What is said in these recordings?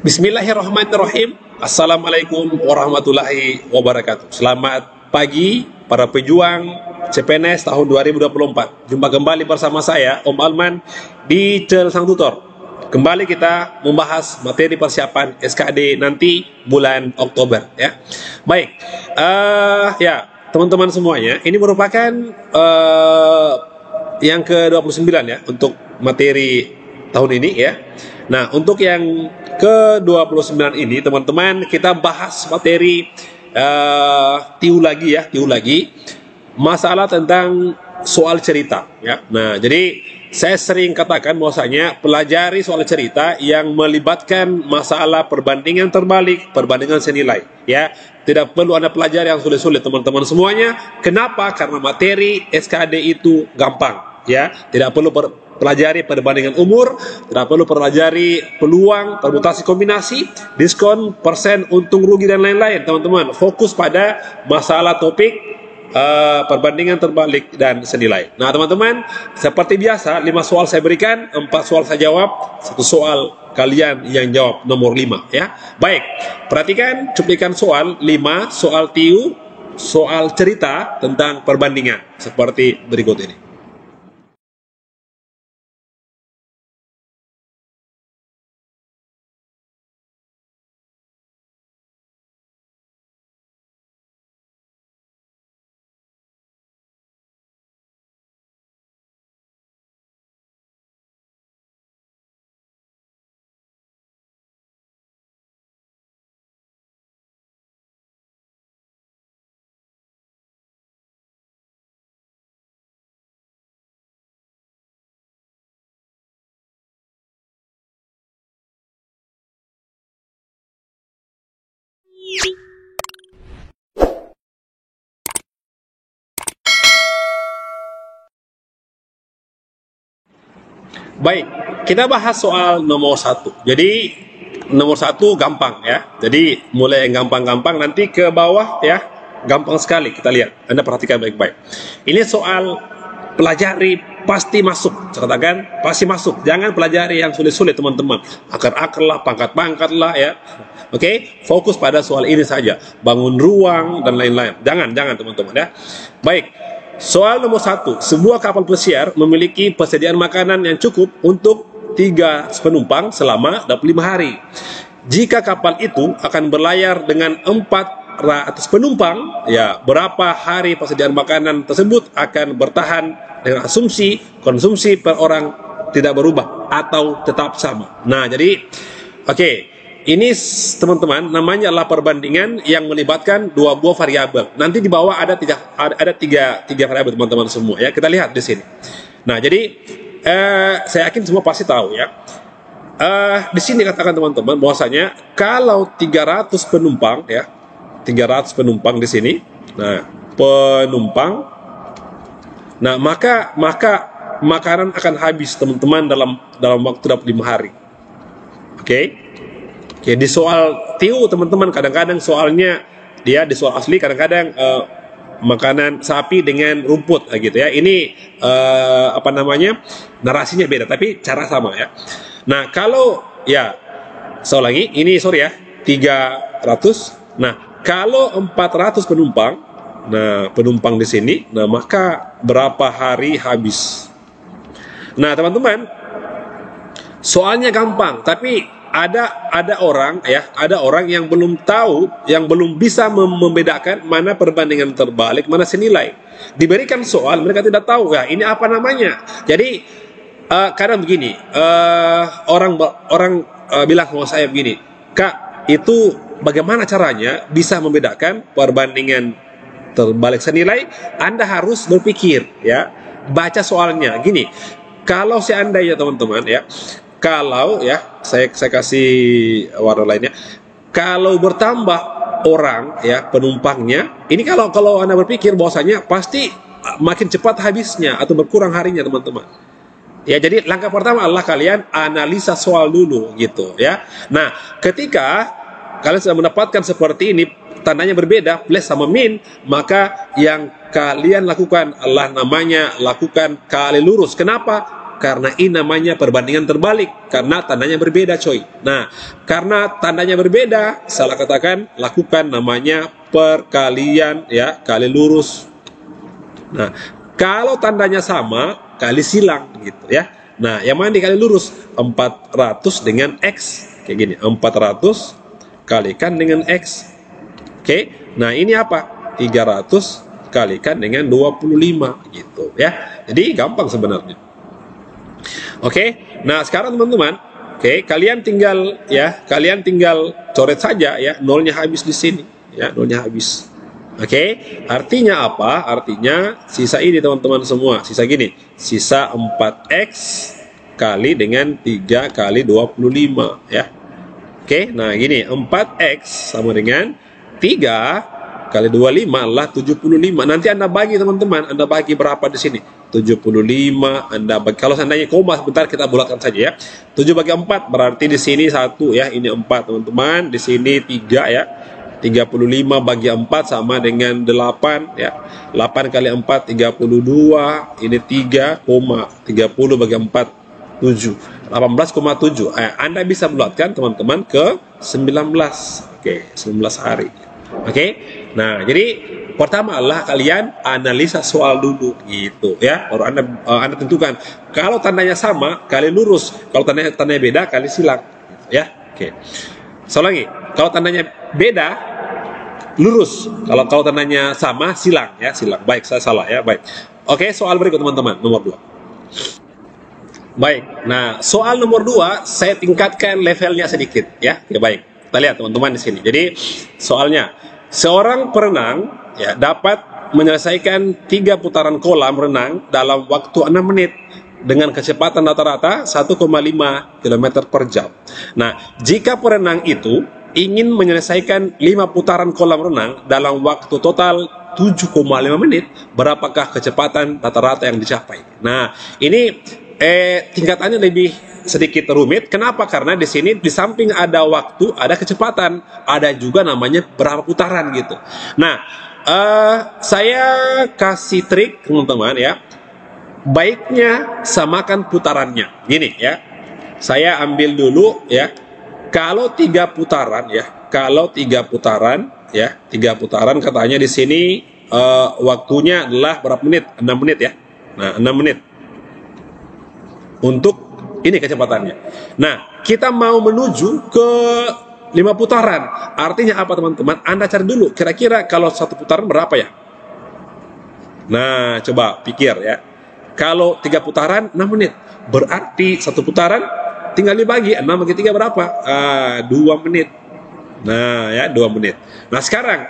Bismillahirrahmanirrahim. Assalamualaikum warahmatullahi wabarakatuh. Selamat pagi para pejuang CPNS tahun 2024. Jumpa kembali bersama saya Om Alman di channel Sang Tutor. Kembali kita membahas materi persiapan SKD nanti bulan Oktober ya. Baik. Ya, teman-teman semuanya, ini merupakan yang ke-29 ya untuk materi tahun ini ya. Nah, untuk yang ke-29 ini teman-teman, kita bahas materi TIU lagi masalah tentang soal cerita ya. Nah, jadi saya sering katakan bahwasanya pelajari soal cerita yang melibatkan masalah perbandingan terbalik, perbandingan senilai ya. Tidak perlu Anda pelajari yang sulit-sulit teman-teman semuanya. Kenapa? Karena materi SKD itu gampang ya. Tidak perlu pelajari perbandingan umur, tidak perlu pelajari peluang, permutasi kombinasi, diskon, persen, untung rugi dan lain-lain teman-teman. Fokus pada masalah topik perbandingan terbalik dan senilai. Nah teman-teman, seperti biasa 5 soal saya berikan, 4 soal saya jawab, 1 soal kalian yang jawab nomor 5 ya. Baik, perhatikan cuplikan soal 5 soal TIU, soal cerita tentang perbandingan seperti berikut ini. Baik, kita bahas soal nomor 1. Jadi nomor 1 gampang ya. Jadi mulai yang gampang-gampang nanti ke bawah ya. Gampang sekali kita lihat. Anda perhatikan baik-baik. Ini soal pelajari pasti masuk. Saya katakan pasti masuk. Jangan pelajari yang sulit-sulit teman-teman. Akar-akar lah, pangkat-pangkat lah ya. Oke, fokus pada soal ini saja. Bangun ruang dan lain-lain. Jangan teman-teman ya. Baik. Soal nomor 1, sebuah kapal pesiar memiliki persediaan makanan yang cukup untuk 3 penumpang selama 25 hari. Jika kapal itu akan berlayar dengan 400 penumpang, ya berapa hari persediaan makanan tersebut akan bertahan dengan asumsi konsumsi per orang tidak berubah atau tetap sama. Nah, jadi oke. Ini teman-teman namanya adalah perbandingan yang melibatkan 2 buah variabel. Nanti di bawah ada tiga variabel teman-teman semua ya. Kita lihat di sini. Nah, jadi saya yakin semua pasti tahu ya. Di sini katakan teman-teman bahwasanya kalau 300 penumpang ya, 300 penumpang di sini. Nah, penumpang. Nah, maka makanan akan habis teman-teman dalam waktu 25 hari. Oke. Oke, di soal TIU teman-teman kadang-kadang soalnya dia di soal asli kadang-kadang makanan sapi dengan rumput gitu ya. Ini narasinya beda tapi cara sama ya. Nah, kalau ya soal lagi ini sorry ya 300. Nah, kalau 400 penumpang, nah penumpang di sini, nah maka berapa hari habis? Nah, teman-teman, soalnya gampang tapi ada orang yang belum tahu, yang belum bisa membedakan mana perbandingan terbalik, mana senilai. Diberikan soal, mereka tidak tahu ya ini apa namanya. Jadi kadang begini, orang bilang sama saya begini, Kak, itu bagaimana caranya bisa membedakan perbandingan terbalik senilai? Anda harus berpikir ya, baca soalnya. Gini, kalau seandainya teman-teman ya, kalau ya saya kasih warna lainnya, kalau bertambah orang ya penumpangnya, ini kalau Anda berpikir bahwasanya pasti makin cepat habisnya atau berkurang harinya teman-teman. Ya, jadi langkah pertama adalah kalian analisa soal dulu gitu ya. Nah, ketika kalian sudah mendapatkan seperti ini, tandanya berbeda, plus sama min, maka yang kalian lakukan adalah namanya lakukan kali lurus. Kenapa? Karena ini namanya perbandingan terbalik, karena tandanya berbeda coy. Nah, karena tandanya berbeda, salah katakan lakukan namanya perkalian ya, kali lurus. Nah, kalau tandanya sama, kali silang gitu ya. Nah, yang mana dikali lurus? 400 dengan X. Kayak gini, 400 kalikan dengan X. Oke, nah ini apa? 300 kalikan dengan 25 gitu ya. Jadi gampang sebenarnya. Oke, nah sekarang teman-teman, kalian tinggal coret saja ya, nolnya habis di sini ya, nolnya habis. Artinya apa? Artinya sisa ini teman-teman semua, sisa gini, sisa 4X kali dengan 3 kali 25 ya. Nah gini, 4X sama dengan 3 kali 25 adalah 75. Nanti Anda bagi teman-teman, Anda bagi berapa di sini? 75, Anda bagi, kalau seandainya koma sebentar kita bulatkan saja ya. 7 bagi 4 berarti di sini 1 ya, ini 4 teman-teman, di sini 3 ya. 35 bagi 4 sama dengan 8 ya. 8 kali 4 32, ini 3, 30 bagi 4 7, 18,7. Anda bisa bulatkan teman-teman ke 19. 19 hari. Nah, jadi pertama adalah kalian analisa soal dulu gitu ya. Baru Anda tentukan. Kalau tandanya sama, kali lurus. Kalau tandanya beda, kali silang ya. Soal lagi, kalau tandanya beda, lurus. Kalau tandanya sama, silang ya, silang. Baik, saya salah ya, baik. Soal berikut teman-teman, nomor 2. Baik, nah soal nomor 2 saya tingkatkan levelnya sedikit ya. Baik, kita lihat teman-teman di sini. Jadi soalnya, seorang perenang ya dapat menyelesaikan 3 putaran kolam renang dalam waktu 6 menit dengan kecepatan rata-rata 1,5 km per jam. Nah, jika perenang itu ingin menyelesaikan 5 putaran kolam renang dalam waktu total 7,5 menit, berapakah kecepatan rata-rata yang dicapai? Nah, ini tingkatannya lebih sedikit rumit. Kenapa? Karena di sini di samping ada waktu, ada kecepatan, ada juga namanya berapa putaran gitu. Nah, saya kasih trik teman-teman ya. Baiknya samakan putarannya. Gini ya. Saya ambil dulu ya. Kalau 3 putaran ya, kalau 3 putaran ya, 3 putaran katanya di sini waktunya adalah berapa menit? 6 menit ya. Nah, 6 menit. Untuk ini kecepatannya. Nah, kita mau menuju ke 5 putaran. Artinya apa teman-teman? Anda cari dulu kira-kira kalau 1 putaran berapa ya? Nah, coba pikir ya. Kalau 3 putaran 6 menit. Berarti 1 putaran tinggal dibagi 6 bagi 3 berapa? 2 menit. Nah, ya 2 menit. Nah, sekarang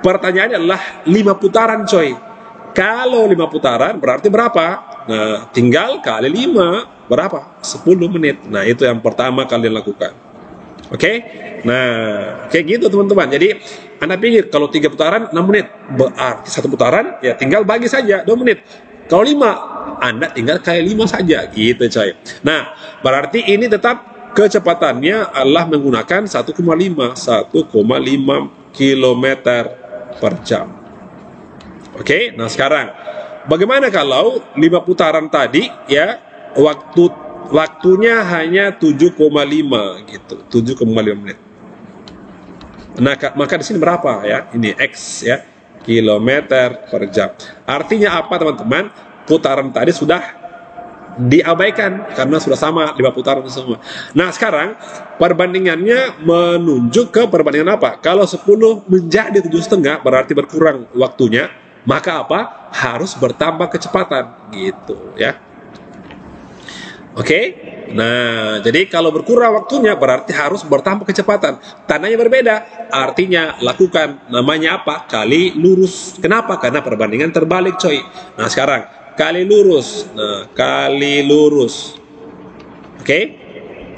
pertanyaannya adalah 5 putaran coy. Kalau 5 putaran berarti berapa? Nah, tinggal kali 5 berapa? 10 menit. Nah, itu yang pertama kalian lakukan. Nah, kayak gitu teman-teman. Jadi, Anda pikir kalau 3 putaran 6 menit, berarti 1 putaran ya tinggal bagi saja 2 menit. Kalau 5, Anda tinggal kali 5 saja gitu coy. Nah, berarti ini tetap kecepatannya adalah menggunakan 1,5 km per jam. Nah sekarang bagaimana kalau 5 putaran tadi ya waktunya hanya 7,5 gitu, 7,5 menit. Nah, maka di sini berapa ya? Ini X ya, kilometer per jam. Artinya apa teman-teman? Putaran tadi sudah diabaikan karena sudah sama 5 putaran semua. Nah, sekarang perbandingannya menunjuk ke perbandingan apa? Kalau 10 menjadi 7,5 berarti berkurang waktunya. Maka apa? Harus bertambah kecepatan gitu ya. Nah, jadi kalau berkurang waktunya berarti harus bertambah kecepatan. Tandanya berbeda, artinya lakukan namanya apa? Kali lurus. Kenapa? Karena perbandingan terbalik coy. Nah, sekarang kali lurus. Nah, kali lurus.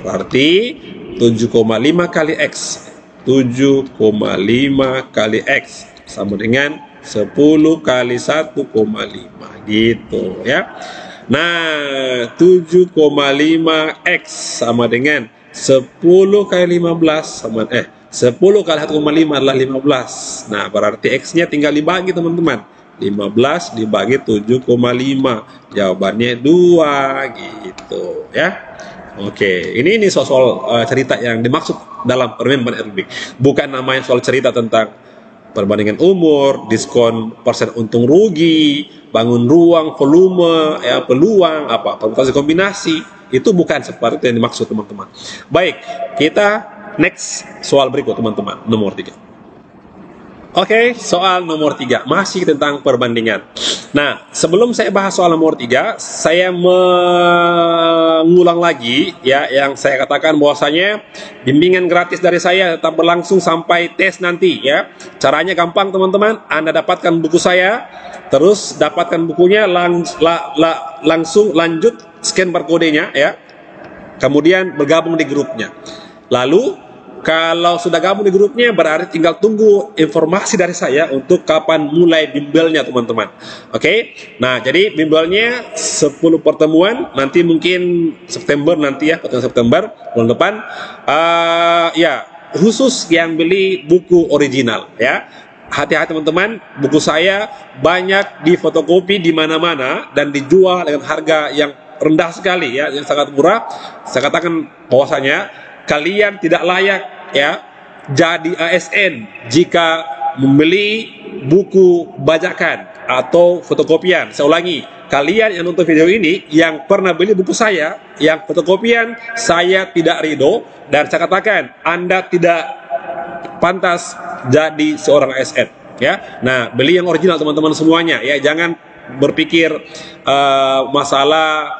Berarti 7,5 kali X. 7,5 kali X sama dengan 10 kali 1,5 gitu ya. Nah, 7,5 X sama dengan 10 kali 15 sama 10 kali 1,5 adalah 15. Nah, berarti X-nya tinggal dibagi teman-teman. 15 dibagi 7,5. Jawabannya 2 gitu ya. Oke, ini soal cerita yang dimaksud dalam permen RB. Bukan namanya soal cerita tentang perbandingan umur, diskon persen untung rugi, bangun ruang, volume, ya, peluang, permutasi kombinasi. Itu bukan seperti yang dimaksud teman-teman. Baik, kita next soal berikut teman-teman, nomor 3. Oke, soal nomor 3 masih tentang perbandingan. Nah, sebelum saya bahas soal nomor 3, saya mengulang lagi ya yang saya katakan bahwasanya bimbingan gratis dari saya tetap berlangsung sampai tes nanti ya. Caranya gampang teman-teman, Anda dapatkan buku saya, terus dapatkan bukunya langsung lanjut scan barcode-nya ya. Kemudian bergabung di grupnya. Lalu kalau sudah gabung di grupnya, berarti tinggal tunggu informasi dari saya untuk kapan mulai bimbelnya teman-teman. Oke, nah jadi bimbelnya 10 pertemuan, nanti mungkin September nanti ya, pertengahan September bulan depan. Ya, khusus yang beli buku original ya. Hati-hati teman-teman, buku saya banyak di fotokopi di mana-mana dan dijual dengan harga yang rendah sekali ya, yang sangat murah. Saya katakan bahwasanya kalian tidak layak ya jadi ASN jika membeli buku bajakan atau fotokopian. Saya ulangi, kalian yang nonton video ini yang pernah beli buku saya yang fotokopian, saya tidak ridho dan saya katakan Anda tidak pantas jadi seorang ASN ya. Nah, beli yang original teman-teman semuanya ya, jangan berpikir masalah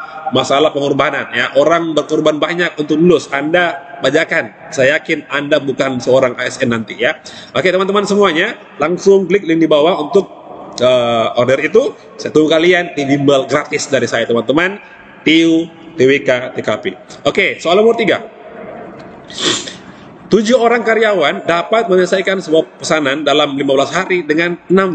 pengorbanan ya. Orang berkorban banyak untuk lulus, Anda bajakan. Saya yakin Anda bukan seorang ASN nanti ya. Oke teman-teman semuanya, langsung klik link di bawah untuk order itu. Saya tunggu kalian di bimbel gratis dari saya teman-teman, TIU, TWK, TKP. Oke, soal nomor 3. 7 orang karyawan dapat menyelesaikan sebuah pesanan dalam 15 hari dengan 6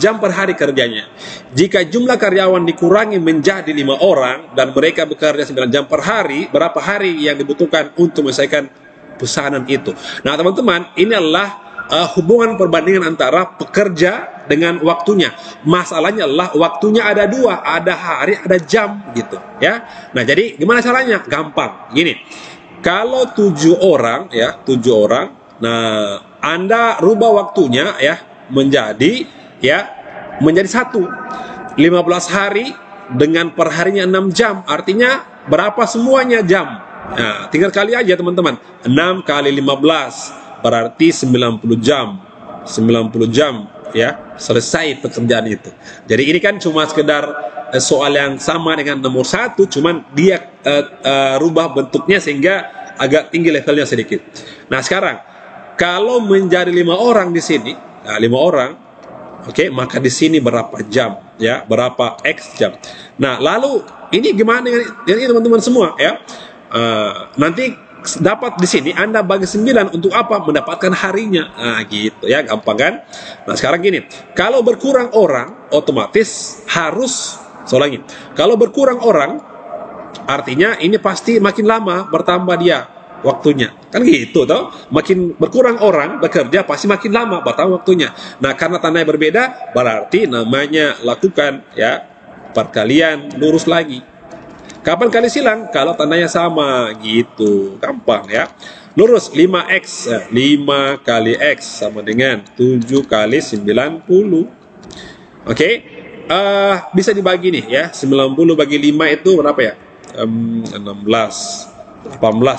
jam per hari kerjanya. Jika jumlah karyawan dikurangi menjadi 5 orang dan mereka bekerja 9 jam per hari, berapa hari yang dibutuhkan untuk menyelesaikan pesanan itu? Nah teman-teman, ini adalah hubungan perbandingan antara pekerja dengan waktunya. Masalahnya adalah waktunya ada 2, ada hari, ada jam gitu ya. Nah jadi gimana caranya? Gampang, gini. Kalau 7 orang ya, 7 orang, nah Anda rubah waktunya ya menjadi 1. 15 hari dengan perharinya 6 jam, artinya berapa semuanya jam? Nah, tinggal kali aja teman-teman. 6 kali 15 berarti 90 jam. 90 jam ya, selesai pekerjaan itu. Jadi ini kan cuma sekedar soal yang sama dengan nomor 1, cuman dia rubah bentuknya sehingga agak tinggi levelnya sedikit. Nah sekarang kalau menjadi 5 orang di sini, nah 5 orang, oke, maka di sini berapa jam ya, berapa X jam. Nah lalu ini gimana dengan ini teman-teman semua ya? Nanti dapat di sini Anda bagi 9 untuk apa? Mendapatkan harinya. Nah gitu ya, gampang kan? Nah sekarang gini, kalau berkurang orang otomatis harus lagi. Kalau berkurang orang artinya ini pasti makin lama bertambah dia waktunya. Kan gitu toh? Makin berkurang orang bekerja pasti makin lama bertambah waktunya. Nah, karena tandanya berbeda berarti namanya lakukan ya perkalian lurus lagi. Kapan kali silang? Kalau tandanya sama gitu. Gampang ya. Lurus 5X, 5 kali X sama dengan 7 kali 90. Oke. Bisa dibagi nih ya, 90 bagi 5 itu berapa ya? 18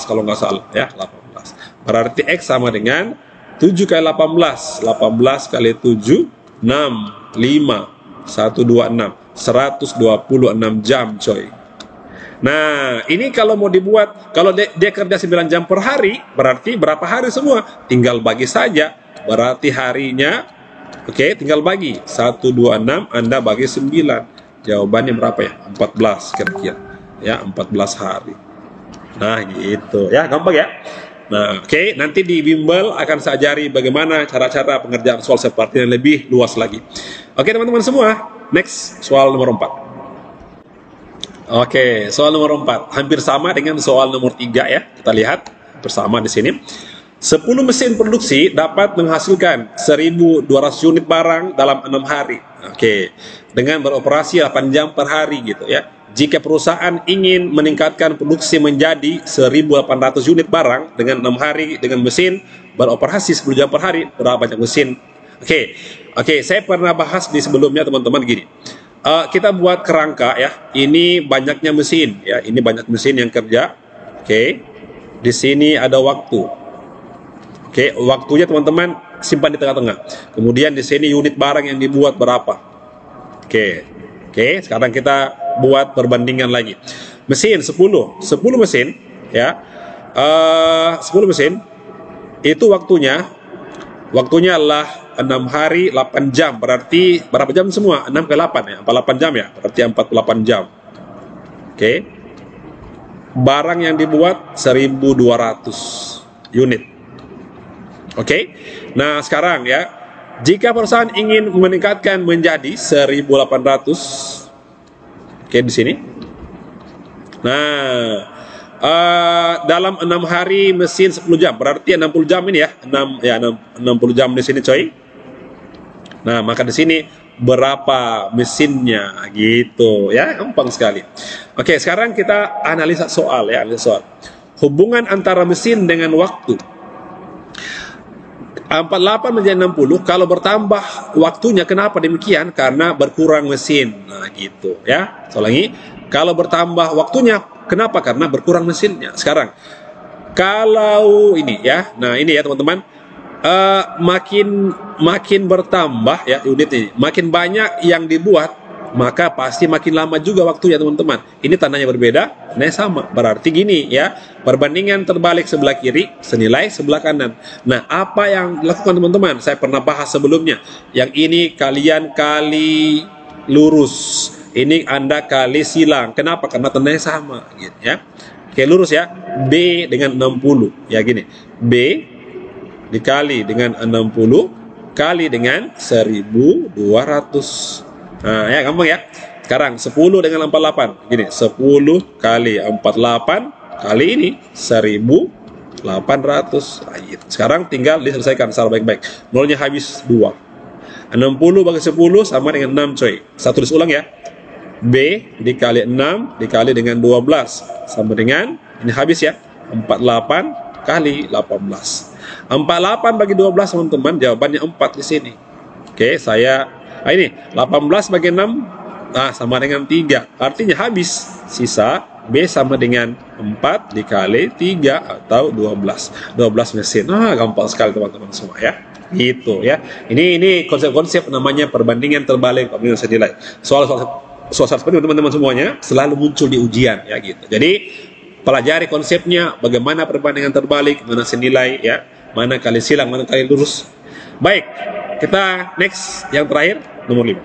kalau nggak salah ya, 18. Berarti X sama dengan 7 kali 18, 18 kali 7, 6, 5, 126, 126 jam coy. Nah ini kalau mau dibuat, kalau dia kerja 9 jam per hari, berarti berapa hari semua? Tinggal bagi saja, berarti harinya. Oke, tinggal bagi 126 Anda bagi 9. Jawabannya berapa ya? 14 kira-kira. Ya, 14 hari. Nah, gitu. Ya, gampang ya. Nah, oke, nanti di bimbel akan saya ajari bagaimana cara-cara pengerjaan soal seperti yang lebih luas lagi. Oke, teman-teman semua. Next, soal nomor 4. Oke, soal nomor 4 hampir sama dengan soal nomor 3 ya. Kita lihat bersama di sini. 10 mesin produksi dapat menghasilkan 1.200 unit barang dalam 6 hari. Oke, dengan beroperasi 8 jam per hari gitu ya. Jika perusahaan ingin meningkatkan produksi menjadi 1.800 unit barang dengan 6 hari dengan mesin beroperasi 10 jam per hari, berapa banyak mesin? Oke, saya pernah bahas di sebelumnya teman-teman gini. Kita buat kerangka ya. Ini banyaknya mesin ya. Ini banyak mesin yang kerja. Oke. Di sini ada waktu. Oke, waktunya teman-teman simpan di tengah-tengah. Kemudian di sini unit barang yang dibuat berapa? Oke, sekarang kita buat perbandingan lagi. Mesin 10 mesin ya. 10 mesin itu waktunya adalah 6 hari 8 jam. Berarti berapa jam semua? 6 ke 8 ya. 48 jam ya. Berarti 48 jam. Oke. Barang yang dibuat 1.200 unit. Oke. Nah, sekarang ya, jika perusahaan ingin meningkatkan menjadi 1.800, oke di sini. Nah, dalam 6 hari mesin 10 jam, berarti 60 jam ini ya. 60 jam di sini coy. Nah, maka di sini berapa mesinnya gitu ya, gampang sekali. Oke, sekarang kita analisa soal ya, hubungan antara mesin dengan waktu. 48 menjadi 60, kalau bertambah waktunya, kenapa demikian? Karena berkurang mesin. Nah gitu ya. Lagi, kalau bertambah waktunya, kenapa? Karena berkurang mesinnya. Sekarang kalau ini ya, nah ini ya teman-teman, makin bertambah ya unit ini, makin banyak yang dibuat, maka pasti makin lama juga waktunya teman-teman. Ini tandanya berbeda, tandanya sama. Berarti gini ya, perbandingan terbalik sebelah kiri senilai sebelah kanan. Nah, apa yang dilakukan teman-teman? Saya pernah bahas sebelumnya. Yang ini kalian kali lurus, ini Anda kali silang. Kenapa? Karena tandanya sama gitu ya. Oke, lurus ya. B dengan 60 ya gini. B dikali dengan 60 kali dengan 1.200. Nah, ya gampang ya. Sekarang 10 dengan 48. Gini, 10 kali 48 kali ini 1.800. Nah, gitu. Sekarang tinggal diselesaikan secara baik-baik. Nolnya habis 2. 60 bagi 10 sama dengan 6 coy. Satu tulis ulang ya. B dikali 6 dikali dengan 12 sama dengan, ini habis ya, 48 kali 18. 48 bagi 12 teman-teman, jawabannya 4 di sini. Oke, ini 18 bagi 6 sama dengan 3. Artinya habis. Sisa B sama dengan 4 dikali 3 atau 12. 12 mesin. Gampang sekali teman-teman semua ya. Gitu ya. Ini konsep-konsep namanya perbandingan terbalik perbandingan senilai. Soal-soal seperti teman-teman semuanya selalu muncul di ujian ya gitu. Jadi pelajari konsepnya, bagaimana perbandingan terbalik, mana senilai ya, mana kali silang, mana kali lurus. Baik, kita next yang terakhir, nomor 5.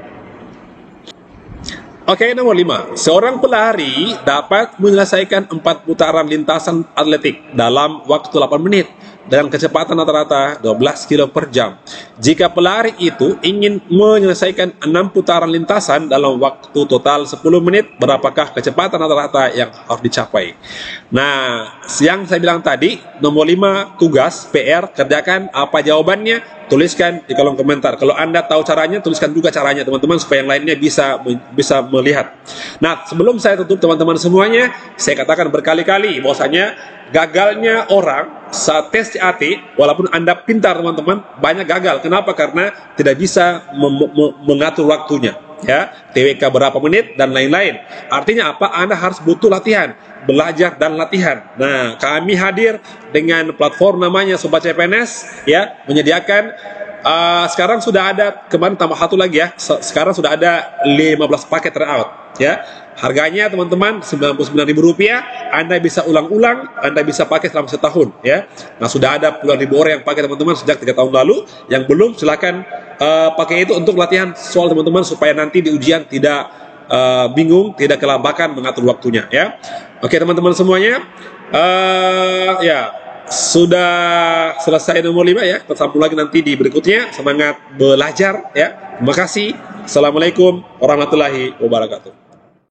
Oke, nomor 5. Seorang pelari dapat menyelesaikan 4 putaran lintasan atletik dalam waktu 8 menit dengan kecepatan rata-rata 12 km per jam. Jika pelari itu ingin menyelesaikan 6 putaran lintasan dalam waktu total 10 menit, berapakah kecepatan rata-rata yang harus dicapai? Nah, yang saya bilang tadi, nomor 5 tugas, PR, kerjakan. Apa jawabannya? Tuliskan di kolom komentar. Kalau Anda tahu caranya, tuliskan juga caranya teman-teman, supaya yang lainnya bisa melihat. Nah, sebelum saya tutup teman-teman semuanya, saya katakan berkali-kali bahwasanya gagalnya orang saat tes CAT, walaupun Anda pintar teman-teman, banyak gagal. Kenapa? Karena tidak bisa mengatur waktunya. Ya, TWK berapa menit dan lain-lain. Artinya apa? Anda harus butuh latihan, belajar dan latihan. Nah, kami hadir dengan platform namanya Sobat CPNS ya, menyediakan sekarang sudah ada, kemarin tambah satu lagi ya, sekarang sudah ada 15 paket tryout ya. Harganya teman-teman Rp99.000. Anda bisa ulang-ulang, Anda bisa pakai selama setahun ya. Nah, sudah ada puluhan ribu orang yang pakai teman-teman sejak 3 tahun lalu. Yang belum, silakan pakai itu untuk latihan soal teman-teman, supaya nanti di ujian tidak bingung, tidak kelabakan mengatur waktunya ya. Oke teman-teman semuanya, ya sudah selesai nomor 5 ya. Kita sambung lagi nanti di berikutnya. Semangat belajar ya. Terima kasih. Assalamualaikum warahmatullahi wabarakatuh.